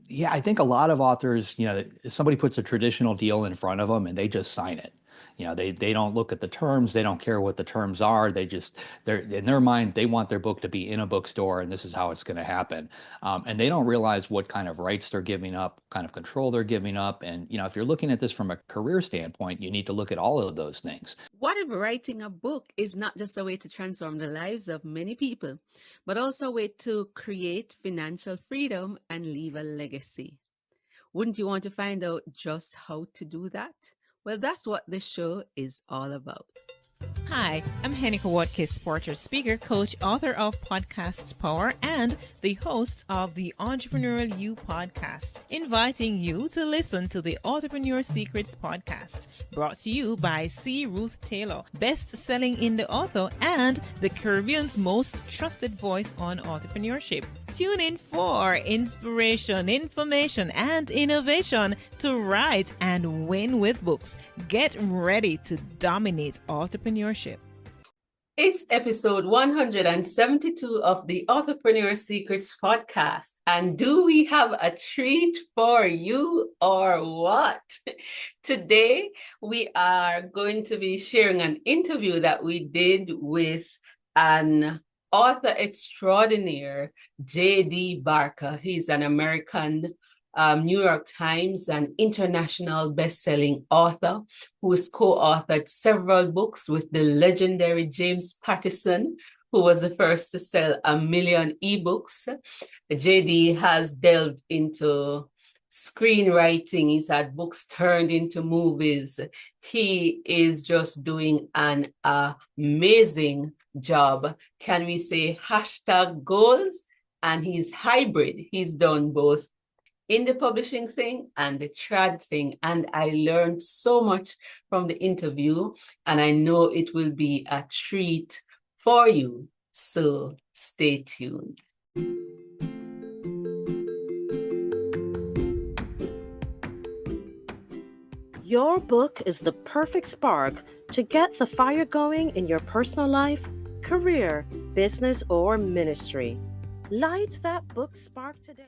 Yeah, I think a lot of authors, somebody puts a traditional deal in front of them and they just sign it. They don't look at the terms, they don't care what the terms are. They're in their mind, they want their book to be in a bookstore and this is how it's going to happen. And they don't realize what kind of rights they're giving up, kind of control they're giving up. And if you're looking at this from a career standpoint, you need to look at all of those things. What if writing a book is not just a way to transform the lives of many people, but also a way to create financial freedom and leave a legacy? Wouldn't you want to find out just how to do that? Well, that's what this show is all about. Hi, I'm Hennika Watkis, Porter, speaker, coach, author of Podcast Power, and the host of the Entrepreneurial You podcast, inviting you to listen to the Authorpreneur Secrets podcast, brought to you by C. Ruth Taylor, best-selling indie author and the Caribbean's most trusted voice on entrepreneurship. Tune in for inspiration, information, and innovation to write and win with books. Get ready to dominate entrepreneurship. It's episode 172 of the Authorpreneur Secrets podcast. And do we have a treat for you or what? Today, we are going to be sharing an interview that we did with an author extraordinaire, J.D. Barker. He's an American New York Times and international best-selling author who has co-authored several books with the legendary James Patterson, who was the first to sell 1 million ebooks. JD has delved into screenwriting. He's had books turned into movies. He is just doing an amazing job. Can we say hashtag goals? And he's hybrid. He's done both in the publishing thing and the trad thing. And I learned so much from the interview, and I know it will be a treat for you. So stay tuned. Your book is the perfect spark to get the fire going in your personal life, career, business, or ministry. Light that book spark today.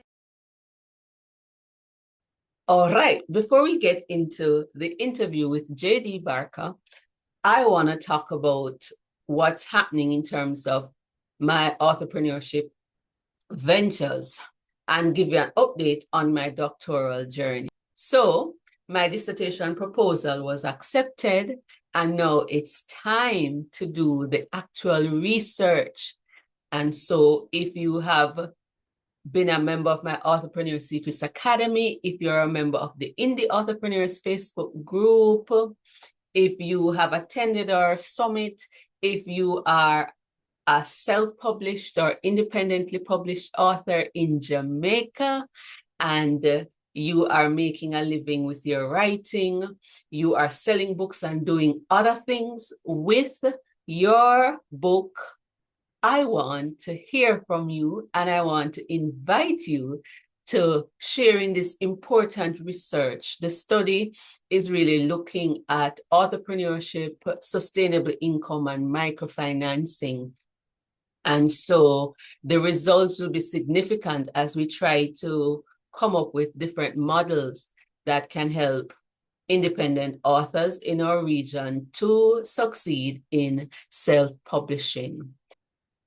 All right, before we get into the interview with J.D. Barker, I want to talk about what's happening in terms of my entrepreneurship ventures and give you an update on my doctoral journey. So, my dissertation proposal was accepted, and now it's time to do the actual research. And so, if you have been a member of my Authorpreneur Secrets Academy, if you're a member of the Indie Authorpreneurs Facebook group, if you have attended our summit, if you are a self-published or independently published author in Jamaica, and you are making a living with your writing, you are selling books and doing other things with your book, I want to hear from you, and I want to invite you to share in this important research. The study is really looking at entrepreneurship, sustainable income, and microfinancing. And so the results will be significant as we try to come up with different models that can help independent authors in our region to succeed in self-publishing.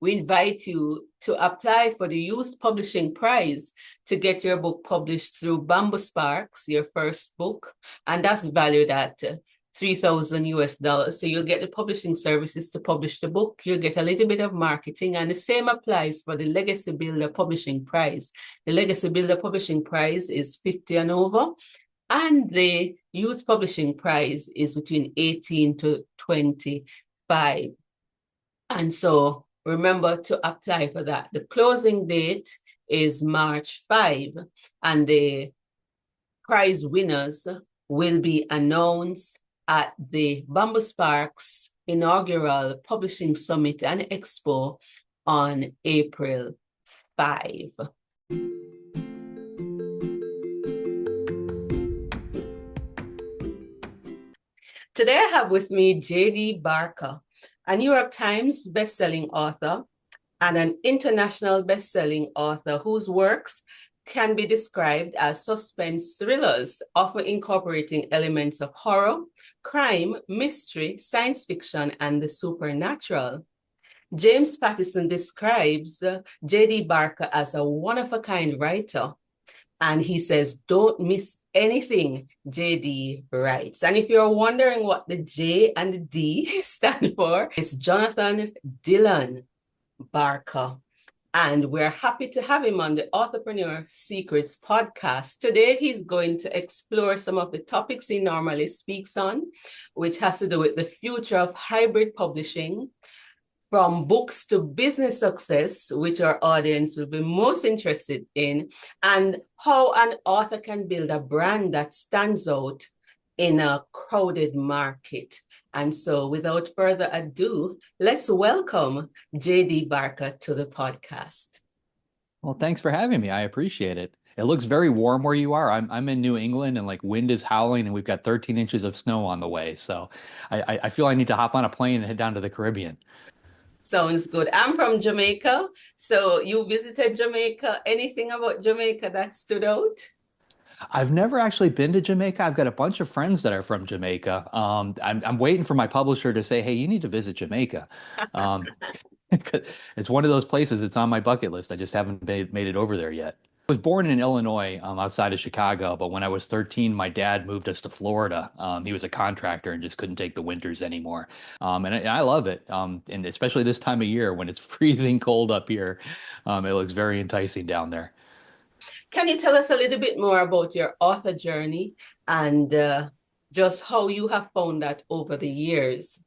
We invite you to apply for the Youth Publishing Prize to get your book published through Bamboo Sparks, your first book, and that's valued at $3,000. So you'll get the publishing services to publish the book, you'll get a little bit of marketing, and the same applies for the Legacy Builder Publishing Prize. The Legacy Builder Publishing Prize is 50 and over, and the Youth Publishing Prize is between 18 to 25. And so remember to apply for that. The closing date is March 5, and the prize winners will be announced at the Bamboo Sparks inaugural Publishing Summit and Expo on April 5. Today I have with me J.D. Barker, a New York Times bestselling author and an international bestselling author whose works can be described as suspense thrillers, often incorporating elements of horror, crime, mystery, science fiction, and the supernatural. James Patterson describes J.D. Barker as a one-of-a-kind writer. And he says, don't miss anything J.D. writes. And if you're wondering what the J and the D stand for, it's Jonathan Dylan Barker. And we're happy to have him on the Authorpreneur Secrets podcast. Today, he's going to explore some of the topics he normally speaks on, which has to do with the future of hybrid publishing, from books to business success, which our audience will be most interested in, and how an author can build a brand that stands out in a crowded market. And so without further ado, let's welcome J.D. Barker to the podcast. Well, thanks for having me. I appreciate it. It looks very warm where you are. I'm in New England and like wind is howling and we've got 13 inches of snow on the way. So I feel I need to hop on a plane and head down to the Caribbean. Sounds good. I'm from Jamaica. So you visited Jamaica. Anything about Jamaica that stood out? I've never actually been to Jamaica. I've got a bunch of friends that are from Jamaica. I'm waiting for my publisher to say, "Hey, you need to visit Jamaica." Um, it's one of those places. It's on my bucket list. I just haven't made it over there yet. I was born in Illinois, outside of Chicago, but when I was 13, my dad moved us to Florida. He was a contractor and just couldn't take the winters anymore. And I love it. And especially this time of year when it's freezing cold up here, it looks very enticing down there. Can you tell us a little bit more about your author journey and just how you have found that over the years?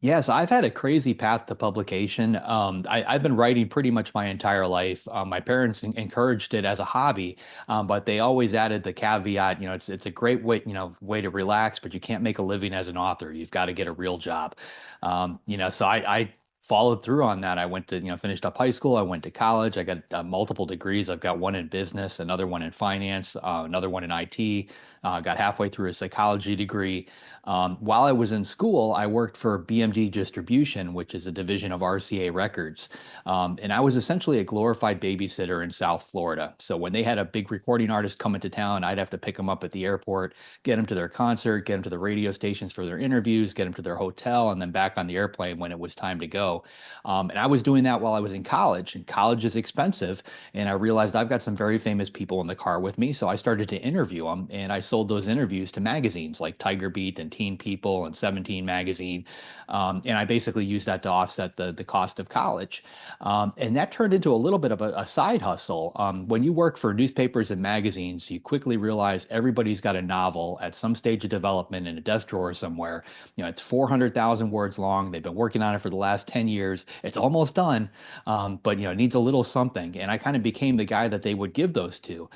Yes, I've had a crazy path to publication. I've been writing pretty much my entire life. My parents encouraged it as a hobby, but they always added the caveat, it's a great way, way to relax, but you can't make a living as an author. You've got to get a real job. So I followed through on that. I went to, finished up high school. I went to college. I got multiple degrees. I've got one in business, another one in finance, another one in IT. Got halfway through a psychology degree. While I was in school, I worked for BMD Distribution, which is a division of RCA Records. And I was essentially a glorified babysitter in South Florida. So when they had a big recording artist come into town, I'd have to pick them up at the airport, get them to their concert, get them to the radio stations for their interviews, get them to their hotel, and then back on the airplane when it was time to go. And I was doing that while I was in college, and college is expensive. And I realized I've got some very famous people in the car with me. So I started to interview them, and I sold those interviews to magazines like Tiger Beat and Teen People and 17 Magazine. And I basically used that to offset the cost of college. And that turned into a little bit of a side hustle. When you work for newspapers and magazines, you quickly realize everybody's got a novel at some stage of development in a desk drawer somewhere. It's 400,000 words long. They've been working on it for the last 10 years. It's almost done, but it needs a little something. And I kind of became the guy that they would give those to.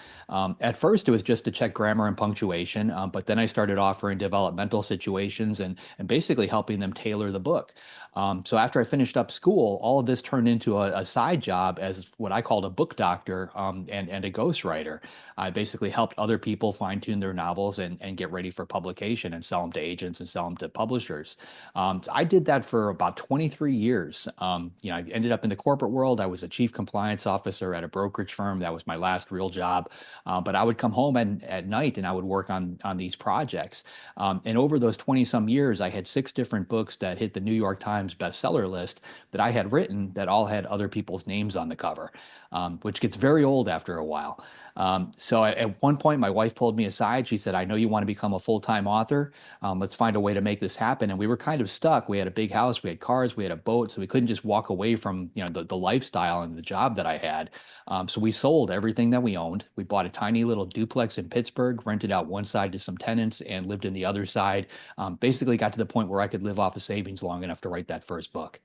At first, it was just to check grammar and punctuation, but then I started offering developmental situations and basically helping them tailor the book. So after I finished up school, all of this turned into a side job as what I called a book doctor, and a ghostwriter. I basically helped other people fine tune their novels and get ready for publication and sell them to agents and sell them to publishers. So I did that for about 23 years. I ended up in the corporate world. I was a chief compliance officer at a brokerage firm. That was my last real job. But I would come home at night and I would work on these projects. And over those 20 some years, I had 6 different books that hit the New York Times bestseller list that I had written that all had other people's names on the cover, which gets very old after a while. So at one point, my wife pulled me aside. She said, "I know you want to become a full-time author. Let's find a way to make this happen." And we were kind of stuck. We had a big house, we had cars, we had a boat, so we couldn't just walk away from the lifestyle and the job that I had. So we sold everything that we owned. We bought a tiny little duplex in Pittsburgh, rented out one side to some tenants, and lived in the other side. Basically got to the point where I could live off of savings long enough to write that first book.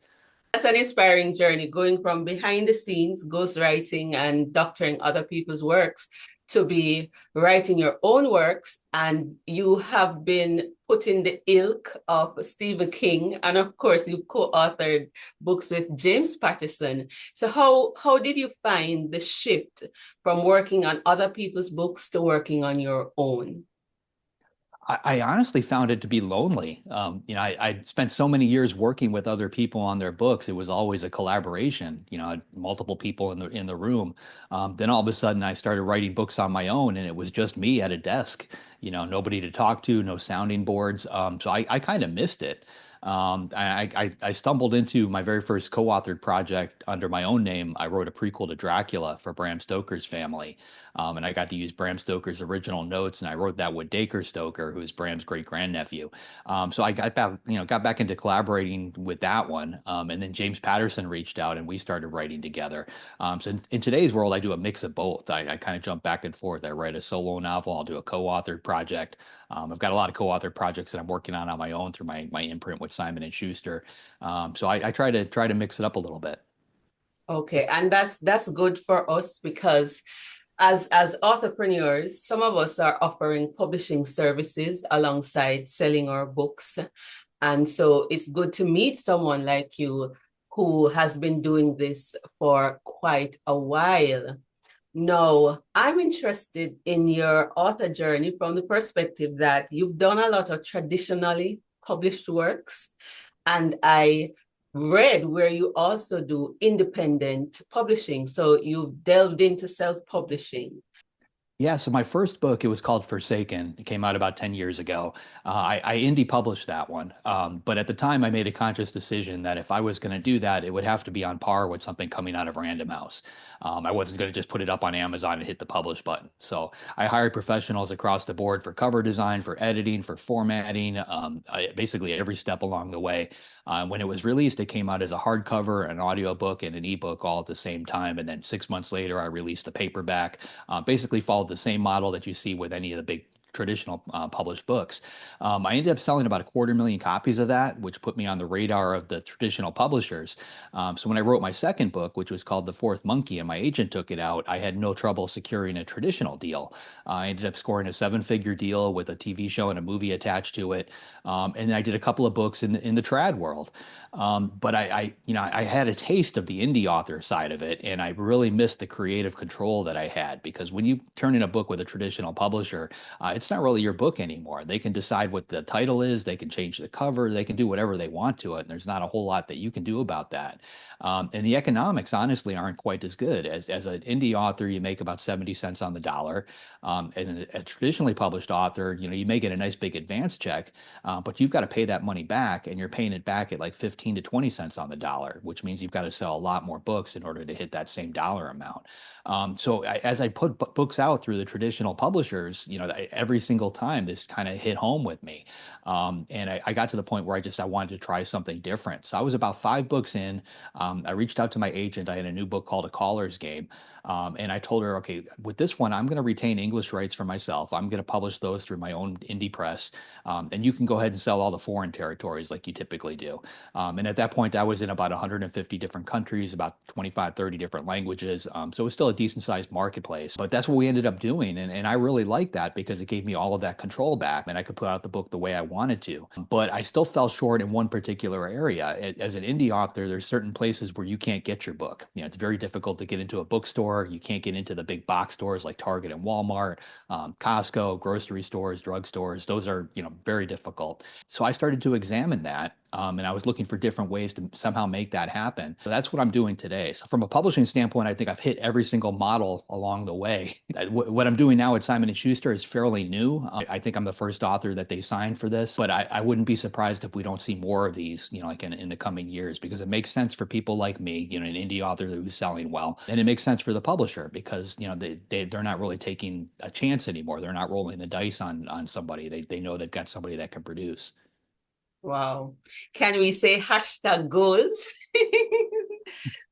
That's an inspiring journey, going from behind the scenes, ghostwriting and doctoring other people's works, to be writing your own works. And you have been put in the ilk of Stephen King. And of course, you co-authored books with James Patterson. So how did you find the shift from working on other people's books to working on your own? I honestly found it to be lonely. I spent so many years working with other people on their books. It was always a collaboration, multiple people in the room. Then all of a sudden I started writing books on my own and it was just me at a desk, nobody to talk to, no sounding boards. So I kind of missed it. I stumbled into my very first co-authored project under my own name. I wrote a prequel to Dracula for Bram Stoker's family. And I got to use Bram Stoker's original notes, and I wrote that with Dacre Stoker, who's Bram's great grandnephew. So I got back into collaborating with that one. And then James Patterson reached out, and we started writing together. So in today's world, I do a mix of both. I kind of jump back and forth. I write a solo novel, I'll do a co-authored project. I've got a lot of co-authored projects that I'm working on my own through my imprint with Simon and Schuster. So I try to mix it up a little bit. Okay, and that's good for us because as authorpreneurs, some of us are offering publishing services alongside selling our books. And so it's good to meet someone like you who has been doing this for quite a while. Now, I'm interested in your author journey from the perspective that you've done a lot of traditionally published works, and I read where you also do independent publishing. So you've delved into self-publishing. Yeah, so my first book, it was called Forsaken. It came out about 10 years ago. I indie published that one. But at the time, I made a conscious decision that if I was going to do that, it would have to be on par with something coming out of Random House. I wasn't going to just put it up on Amazon and hit the publish button. So I hired professionals across the board for cover design, for editing, for formatting, basically every step along the way. When it was released, it came out as a hardcover, an audiobook, and an ebook all at the same time. And then 6 months later, I released a paperback, basically followed the same model that you see with any of the big traditional published books. I ended up selling about 250,000 copies of that, which put me on the radar of the traditional publishers. So when I wrote my second book, which was called The Fourth Monkey, and my agent took it out, I had no trouble securing a traditional deal. I ended up scoring a 7-figure deal with a TV show and a movie attached to it. And then I did a couple of books in the trad world. But I had a taste of the indie author side of it, and I really missed the creative control that I had, because when you turn in a book with a traditional publisher, it's not really your book anymore. They can decide what the title is, they can change the cover, they can do whatever they want to it, and there's not a whole lot that you can do about that. And the economics, honestly, aren't quite as good. As an indie author, you make about 70 cents on the dollar. And a traditionally published author, you may get a nice big advance check, but you've got to pay that money back, and you're paying it back at like 15 to 20 cents on the dollar, which means you've got to sell a lot more books in order to hit that same dollar amount. As I put books out through the traditional publishers, every single time this kind of hit home with me. And I got to the point where I wanted to try something different. So I was about 5 books in. I reached out to my agent. I had a new book called A Caller's Game. And I told her, okay, with this one, I'm going to retain English rights for myself. I'm going to publish those through my own indie press. And you can go ahead and sell all the foreign territories like you typically do. And at that point, I was in about 150 different countries, about 25, 30 different languages. So it was still a decent sized marketplace. But that's what we ended up doing. And I really liked that because it gave me all of that control back, and I could put out the book the way I wanted to. But I still fell short in one particular area. As an indie author, there's certain places where you can't get your book. It's very difficult to get into a bookstore. You can't get into the big box stores like Target and Walmart, Costco, grocery stores, drugstores. Those are, very difficult. So I started to examine that. And I was looking for different ways to somehow make that happen. So that's what I'm doing today. So from a publishing standpoint, I think I've hit every single model along the way. What I'm doing now at Simon & Schuster is fairly new. I think I'm the first author that they signed for this, but I wouldn't be surprised if we don't see more of these, like in the coming years, because it makes sense for people like me, an indie author who's selling well. And it makes sense for the publisher because, they're not really taking a chance anymore. They're not rolling the dice on somebody. They know they've got somebody that can produce. Wow. Can we say hashtag goals?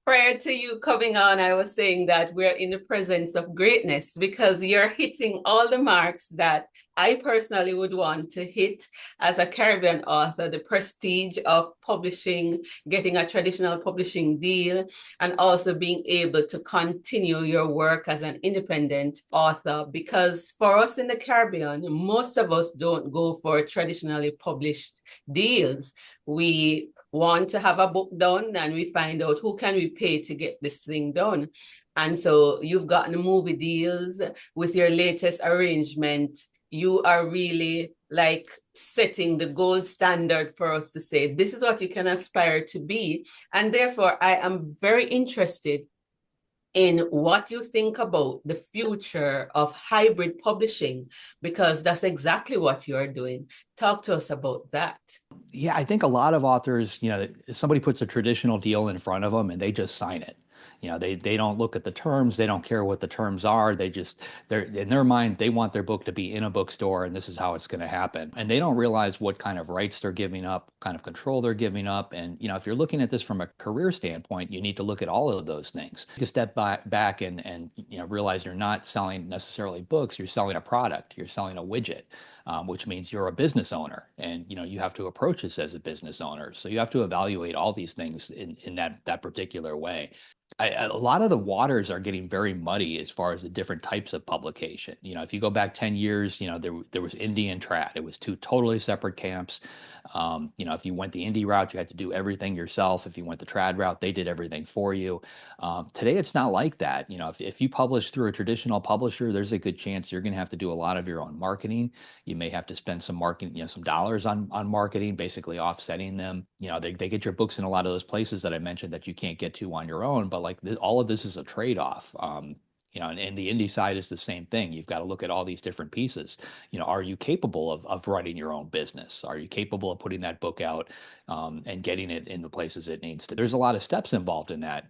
Prior to you coming on, I was saying that we're in the presence of greatness because you're hitting all the marks that I personally would want to hit as a Caribbean author: the prestige of publishing, getting a traditional publishing deal, and also being able to continue your work as an independent author. Because for us in the Caribbean, most of us don't go for traditionally published deals. We want to have a book done and we find out who can we pay to get this thing done. And so you've gotten movie deals with your latest arrangement. You are really like setting the gold standard for us to say, this is what you can aspire to be. And therefore, I am very interested in what you think about the future of hybrid publishing, because that's exactly what you're doing. Talk to us about that. Yeah, I think a lot of authors, somebody puts a traditional deal in front of them and they just sign it. They don't look at the terms, they don't care what the terms are. They're in their mind, they want their book to be in a bookstore and this is how it's going to happen. And they don't realize what kind of rights they're giving up, kind of control they're giving up. And if you're looking at this from a career standpoint, you need to look at all of those things. Take a step back and realize you're not selling necessarily books, you're selling a product, you're selling a widget. Which means you're a business owner, and you have to approach this as a business owner. So you have to evaluate all these things in that particular way. A lot of the waters are getting very muddy as far as the different types of publication. If you go back 10 years, there was indie and trad. It was two totally separate camps. If you went the indie route, you had to do everything yourself. If you went the trad route, they did everything for you. Today, it's not like that. If you publish through a traditional publisher, there's a good chance you're going to have to do a lot of your own marketing. You may have to spend some marketing, some dollars on marketing, basically offsetting them. They get your books in a lot of those places that I mentioned that you can't get to on your own. But like all of this is a trade-off. And the indie side is the same thing. You've got to look at all these different pieces. Are you capable of running your own business? Are you capable of putting that book out and getting it in the places it needs to? There's a lot of steps involved in that.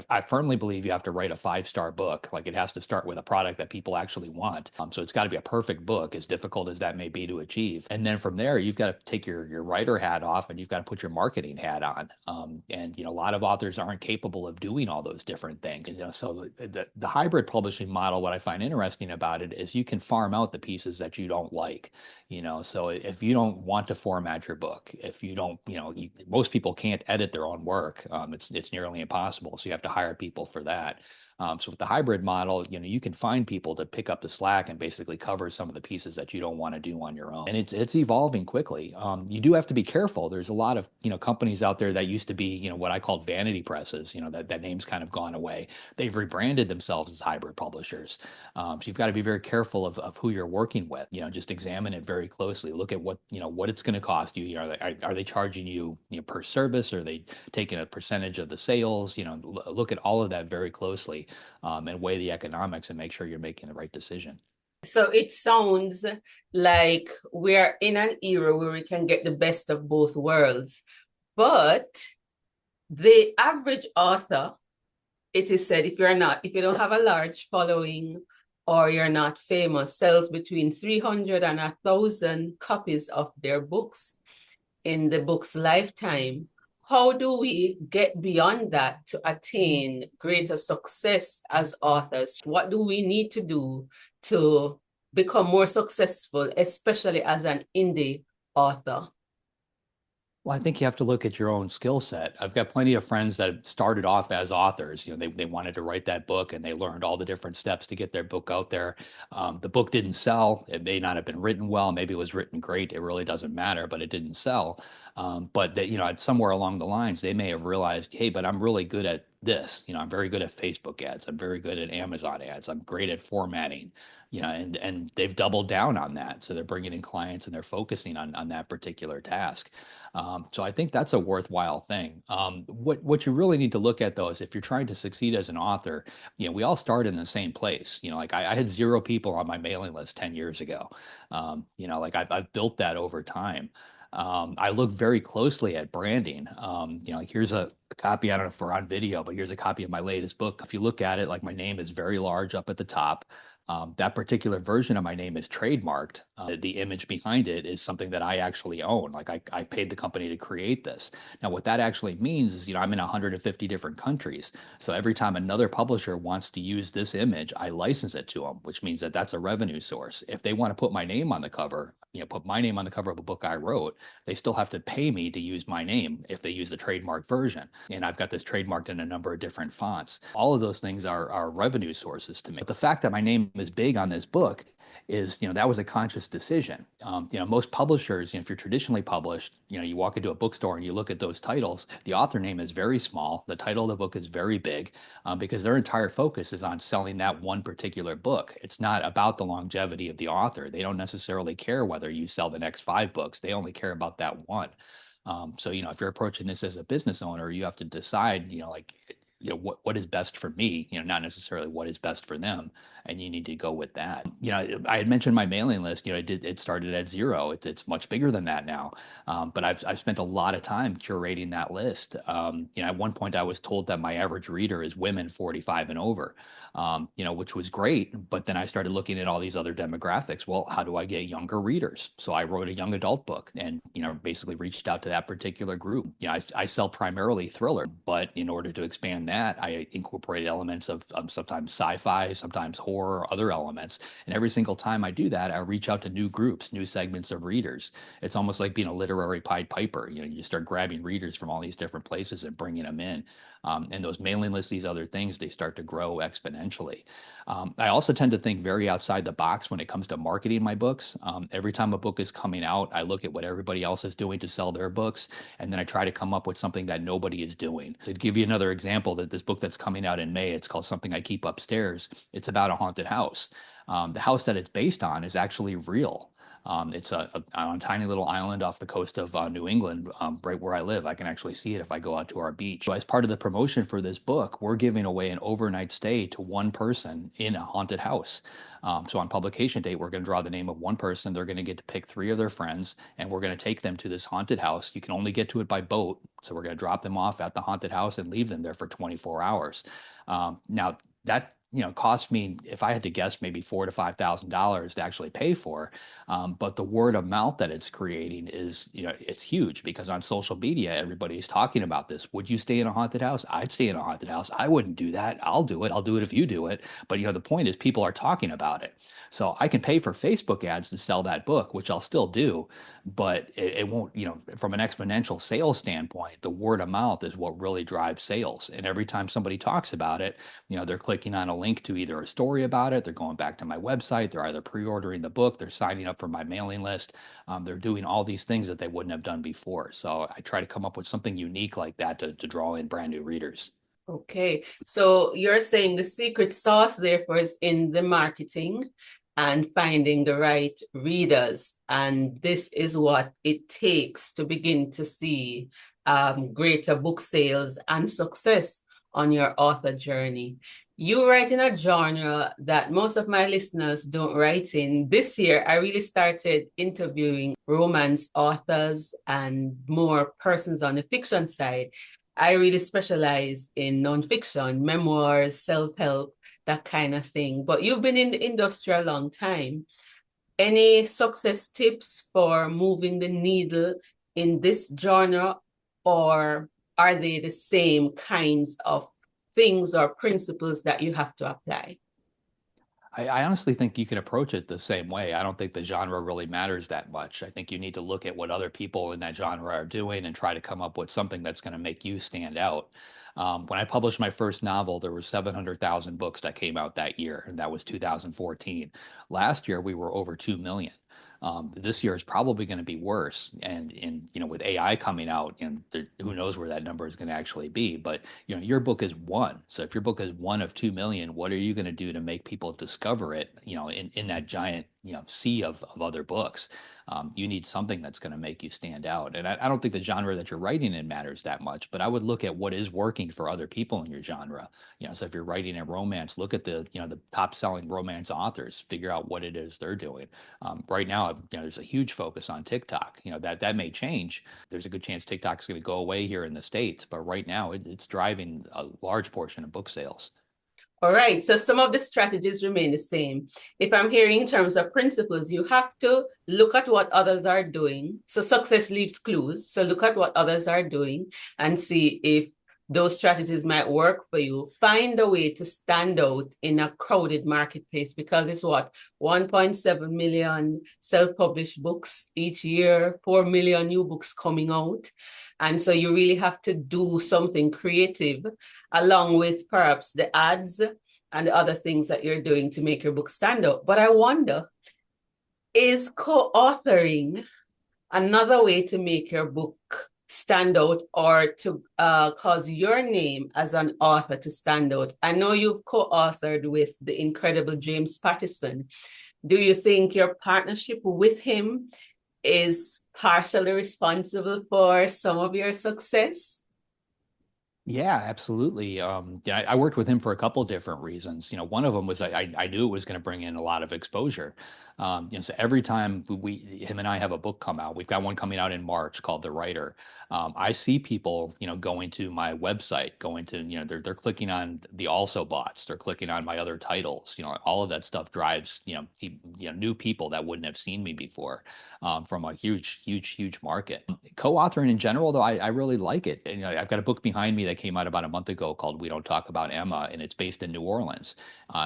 I firmly believe you have to write a 5-star book. Like, it has to start with a product that people actually want. So it's got to be a perfect book, as difficult as that may be to achieve. And then from there, you've got to take your writer hat off and you've got to put your marketing hat on. And a lot of authors aren't capable of doing all those different things. So the hybrid publishing model, what I find interesting about it is you can farm out the pieces that you don't like. So if you don't want to format your book, if you don't, most people can't edit their own work. It's nearly impossible. So you have to hire people for that. So with the hybrid model, you can find people to pick up the slack and basically cover some of the pieces that you don't want to do on your own. And it's evolving quickly. You do have to be careful. There's a lot of companies out there that used to be what I called vanity presses. That name's kind of gone away. They've rebranded themselves as hybrid publishers. So you've got to be very careful of who you're working with. Just examine it very closely. Look at what it's going to cost you. Are they charging you, per service? Are they taking a percentage of the sales? Look at all of that very closely. And weigh the economics and make sure you're making the right decision. So it sounds like we're in an era where we can get the best of both worlds. But the average author, it is said, if you don't have a large following or you're not famous, sells between 300 and 1,000 copies of their books in the book's lifetime. How do we get beyond that to attain greater success as authors? What do we need to do to become more successful, especially as an indie author? Well, I think you have to look at your own skill set. I've got plenty of friends that started off as authors. They wanted to write that book and they learned all the different steps to get their book out there. The book didn't sell. It may not have been written well. Maybe it was written great. It really doesn't matter, but it didn't sell. But that, somewhere along the lines, they may have realized, hey, but I'm really good at this. I'm very good at Facebook ads. I'm very good at Amazon ads. I'm great at formatting. And they've doubled down on that. So they're bringing in clients and they're focusing on that particular task. So I think that's a worthwhile thing. What you really need to look at, though, is if you're trying to succeed as an author, we all start in the same place. Like I had 0 people on my mailing list 10 years ago. Like I've built that over time. I look very closely at branding. Like here's a copy, I don't know if we're on video, but here's a copy of my latest book. If you look at it, like my name is very large up at the top. That particular version of my name is trademarked. The image behind it is something that I actually own. Like I paid the company to create this. Now, what that actually means is, I'm in 150 different countries. So every time another publisher wants to use this image, I license it to them, which means that that's a revenue source. If they want to put my name on the cover, put my name on the cover of a book I wrote, they still have to pay me to use my name if they use the trademark version. And I've got this trademarked in a number of different fonts. All of those things are revenue sources to me. But the fact that my name as big on this book is, that was a conscious decision. Most publishers, if you're traditionally published, you walk into a bookstore and you look at those titles, the author name is very small. The title of the book is very big because their entire focus is on selling that one particular book. It's not about the longevity of the author. They don't necessarily care whether you sell the next 5 books. They only care about that one. So, if you're approaching this as a business owner, you have to decide, what is best for me, not necessarily what is best for them. And you need to go with that. I had mentioned my mailing list, it started at 0. It's much bigger than that now. But I've spent a lot of time curating that list. At one point I was told that my average reader is women 45 and over, which was great. But then I started looking at all these other demographics. Well, how do I get younger readers? So I wrote a young adult book and, basically reached out to that particular group. I sell primarily thriller, but in order to expand that, I incorporate elements of sometimes sci-fi, sometimes horror, other elements. And every single time I do that, I reach out to new groups, new segments of readers. It's almost like being a literary Pied Piper. You start grabbing readers from all these different places and bringing them in. And those mailing lists, these other things, they start to grow exponentially. I also tend to think very outside the box when it comes to marketing my books. Every time a book is coming out, I look at what everybody else is doing to sell their books, and then I try to come up with something that nobody is doing. To give you another example, that this book that's coming out in May, it's called Something I Keep Upstairs. It's about a haunted house. The house that it's based on is actually real. It's on a tiny little island off the coast of New England, right where I live. I can actually see it if I go out to our beach. So as part of the promotion for this book, we're giving away an overnight stay to one person in a haunted house. So on publication date, we're going to draw the name of one person. They're going to get to pick 3 of their friends, and we're going to take them to this haunted house. You can only get to it by boat. So we're going to drop them off at the haunted house and leave them there for 24 hours. Now that cost me, if I had to guess, maybe $4,000 to $5,000 to actually pay for. But the word of mouth that it's creating is, it's huge because on social media, everybody's talking about this. Would you stay in a haunted house? I'd stay in a haunted house. I wouldn't do that. I'll do it. I'll do it if you do it. But, the point is people are talking about it. So I can pay for Facebook ads to sell that book, which I'll still do, but it won't, from an exponential sales standpoint, the word of mouth is what really drives sales. And every time somebody talks about it, they're clicking on a link to either a story about it, they're going back to my website, they're either pre-ordering the book, they're signing up for my mailing list, they're doing all these things that they wouldn't have done before. So I try to come up with something unique like that to draw in brand new readers. Okay, so you're saying the secret sauce, therefore, is in the marketing and finding the right readers. And this is what it takes to begin to see greater book sales and success on your author journey. You write in a genre that most of my listeners don't write in. This year, I really started interviewing romance authors and more persons on the fiction side. I really specialize in nonfiction, memoirs, self-help, that kind of thing. But you've been in the industry a long time. Any success tips for moving the needle in this genre, or are they the same kinds of things or principles that you have to apply? I honestly think you can approach it the same way. I don't think the genre really matters that much. I think you need to look at what other people in that genre are doing and try to come up with something that's going to make you stand out. When I published my first novel, there were 700,000 books that came out that year, and that was 2014. Last year, we were over 2 million. This year is probably going to be worse. And with AI coming out, and who knows where that number is going to actually be. But, your book is one. So if your book is one of 2 million, what are you going to do to make people discover it, in that giant, sea of other books? You need something that's going to make you stand out. And I don't think the genre that you're writing in matters that much, but I would look at what is working for other people in your genre. So if you're writing a romance, look at the top selling romance authors, figure out what it is they're doing. Right now, there's a huge focus on TikTok. That may change. There's a good chance TikTok's going to go away here in the States, but right now it's driving a large portion of book sales. All right, so some of the strategies remain the same. If I'm hearing in terms of principles, you have to look at what others are doing. So success leaves clues. So look at what others are doing and see if those strategies might work for you. Find a way to stand out in a crowded marketplace, because it's 1.7 million self-published books each year, 4 million new books coming out. And so you really have to do something creative along with perhaps the ads and the other things that you're doing to make your book stand out. But I wonder, is co-authoring another way to make your book stand out or to cause your name as an author to stand out? I know you've co-authored with the incredible James Patterson. Do you think your partnership with him is partially responsible for some of your success? Yeah, absolutely. Yeah, I worked with him for a couple different reasons. One of them was I knew it was going to bring in a lot of exposure. So every time him and I have a book come out, we've got one coming out in March called The Writer. I see people, going to my website, going to, they're clicking on the also bots, they're clicking on my other titles. All of that stuff drives, new people that wouldn't have seen me before, from a huge, huge, huge market. Co-authoring in general, though, I really like it. And, I've got a book behind me that came out about a month ago called We Don't Talk About Emma, and it's based in New Orleans.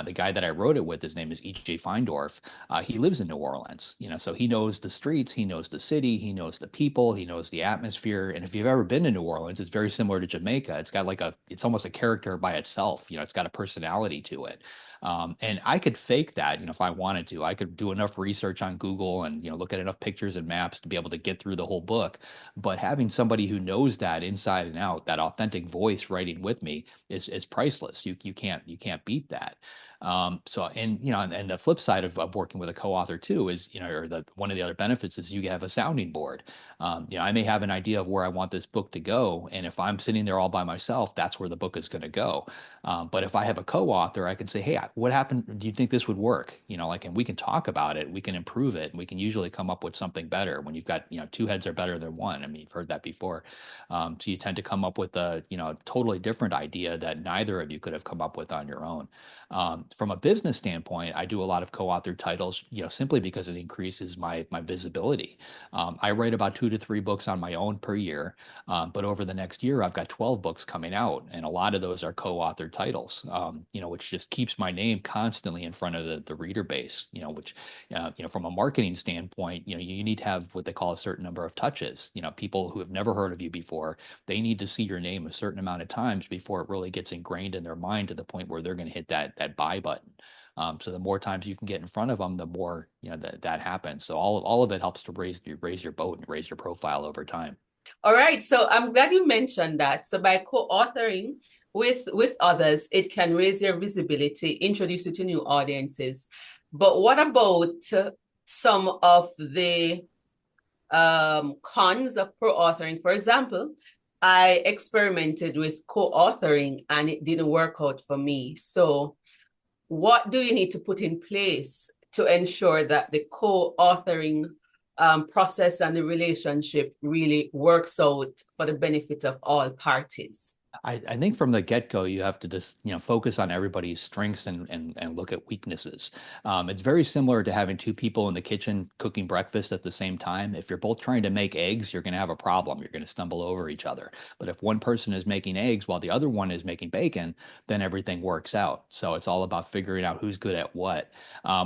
The guy that I wrote it with, his name is E.J. Feindorf. He lives in New Orleans, so he knows the streets, he knows the city, he knows the people, he knows the atmosphere. And if you've ever been to New Orleans, it's very similar to Jamaica. It's got it's almost a character by itself. It's got a personality to it. And I could fake that, if I wanted to. I could do enough research on Google and, look at enough pictures and maps to be able to get through the whole book. But having somebody who knows that inside and out, that authentic voice writing with me is priceless. You can't beat that. So, and the flip side of working with a co-author too is, or one of the other benefits is you have a sounding board. I may have an idea of where I want this book to go, and if I'm sitting there all by myself, that's where the book is going to go. But if I have a co-author, I can say, hey, what happened? Do you think this would work? And we can talk about it, we can improve it, and we can usually come up with something better. When you've got, two heads are better than one. I mean, you've heard that before. So you tend to come up with a, totally different idea that neither of you could have come up with on your own. From a business standpoint, I do a lot of co-authored titles, simply because it increases my visibility. I write about 2 to 3 books on my own per year, but over the next year, I've got 12 books coming out, and a lot of those are co-authored titles, which just keeps my name constantly in front of the reader base, which, from a marketing standpoint, you need to have what they call a certain number of touches. People who have never heard of you before, they need to see your name a certain amount of times before it really gets ingrained in their mind to the point where they're going to hit that buy button. So the more times you can get in front of them, the more, that happens. So all of it helps to raise your boat and raise your profile over time. All right, so I'm glad you mentioned that. So by co-authoring with others, it can raise your visibility, introduce you to new audiences. But what about some of the cons of co-authoring? For example, I experimented with co-authoring and it didn't work out for me. So what do you need to put in place to ensure that the co-authoring process and the relationship really works out for the benefit of all parties? I think from the get-go, you have to just, focus on everybody's strengths and look at weaknesses. It's very similar to having two people in the kitchen cooking breakfast at the same time. If you're both trying to make eggs, you're going to have a problem. You're going to stumble over each other. But if one person is making eggs while the other one is making bacon, then everything works out. So it's all about figuring out who's good at what.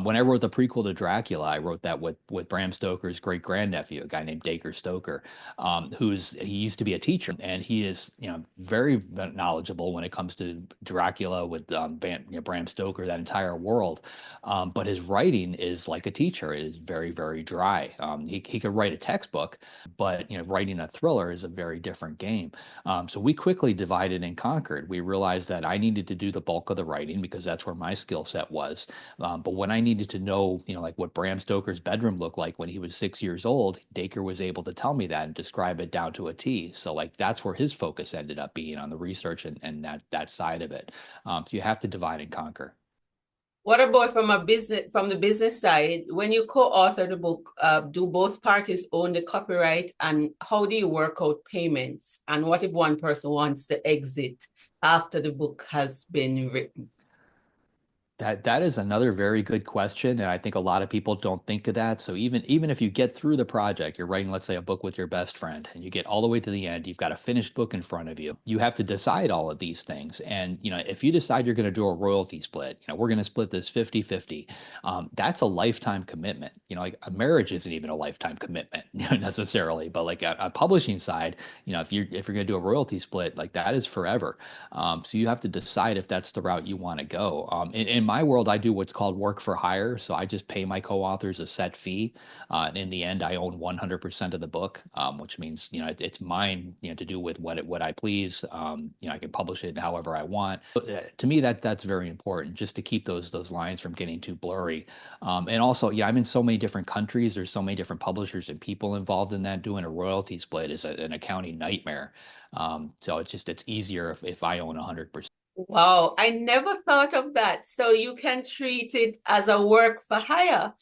When I wrote the prequel to Dracula, I wrote that with Bram Stoker's great grandnephew, a guy named Dacre Stoker, he used to be a teacher, and he is, very knowledgeable when it comes to Dracula with Bram Stoker, that entire world. But his writing is like a teacher. It is very, very dry. He could write a textbook, but writing a thriller is a very different game. So we quickly divided and conquered. We realized that I needed to do the bulk of the writing because that's where my skill set was. But when I needed to know, like what Bram Stoker's bedroom looked like when he was 6 years old, Dacre was able to tell me that and describe it down to a T. So like that's where his focus ended up being, on the research and that side of it. So you have to divide and conquer. What about from the business side? When you co-author the book, do both parties own the copyright, and how do you work out payments? And what if one person wants to exit after the book has been written? That is another very good question, and I think a lot of people don't think of that. So even if you get through the project, you're writing, let's say, a book with your best friend, and you get all the way to the end, you've got a finished book in front of you. You have to decide all of these things. And if you decide you're going to do a royalty split, we're going to split this 50-50. That's a lifetime commitment. Like a marriage isn't even a lifetime commitment necessarily, but like a publishing side, if you're going to do a royalty split, like that is forever. So you have to decide if that's the route you want to go. In my world, I do what's called work for hire. So I just pay my co-authors a set fee. And in the end, I own 100% of the book, which means, it's mine, to do with what I please. I can publish it however I want. To me, that's very important, just to keep those lines from getting too blurry. And also, yeah, I'm in so many different countries. There's so many different publishers and people involved in that. Doing a royalty split is an accounting nightmare. So it's easier if I own 100%. Wow, I never thought of that. So you can treat it as a work for hire.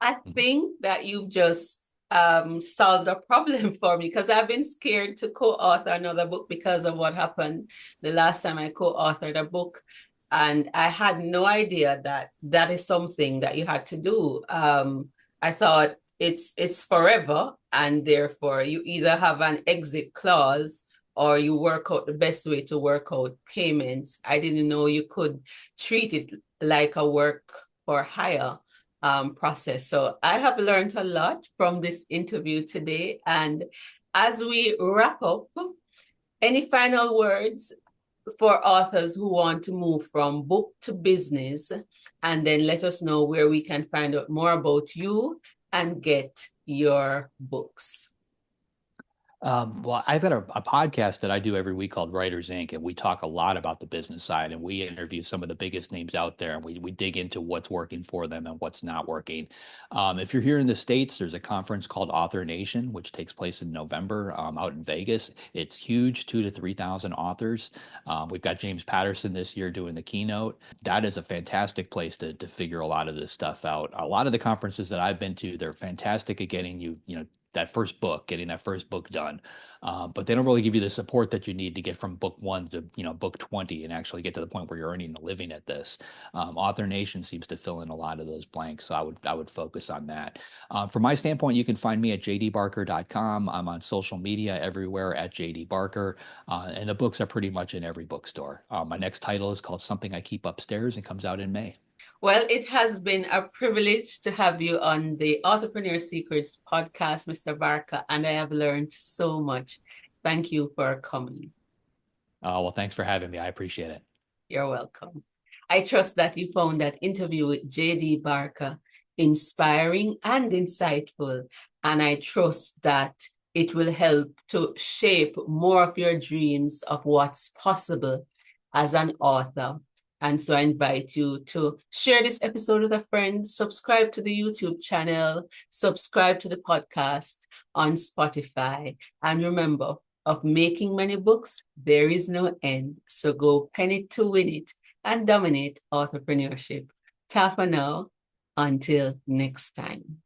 I think that you've just solved a problem for me, because I've been scared to co-author another book because of what happened the last time I co-authored a book. And I had no idea that that is something that you had to do. I thought it's forever, and therefore you either have an exit clause or you work out the best way to work out payments. I didn't know you could treat it like a work for hire process. So I have learned a lot from this interview today. And as we wrap up, any final words for authors who want to move from book to business? And then let us know where we can find out more about you and get your books. Well, I've got a podcast that I do every week called Writers Inc., and we talk a lot about the business side, and we interview some of the biggest names out there, and we dig into what's working for them and what's not working. If you're here in the States, there's a conference called Author Nation, which takes place in November out in Vegas. It's huge, 2,000 to 3,000 authors. We've got James Patterson this year doing the keynote. That is a fantastic place to figure a lot of this stuff out. A lot of the conferences that I've been to, they're fantastic at getting getting that first book done. But they don't really give you the support that you need to get from book 1 to, book 20 and actually get to the point where you're earning a living at this. Author Nation seems to fill in a lot of those blanks. So I would focus on that. From my standpoint, you can find me at jdbarker.com. I'm on social media everywhere at jdbarker. And the books are pretty much in every bookstore. My next title is called Something I Keep Upstairs and comes out in May. Well, it has been a privilege to have you on the Authorpreneur Secrets podcast, Mr. Barker, and I have learned so much. Thank you for coming. Well, thanks for having me. I appreciate it. You're welcome. I trust that you found that interview with J.D. Barker inspiring and insightful, and I trust that it will help to shape more of your dreams of what's possible as an author. And so I invite you to share this episode with a friend, subscribe to the YouTube channel, subscribe to the podcast on Spotify. And remember, of making many books, there is no end. So go pen it to win it and dominate authorpreneurship. Ta for now, until next time.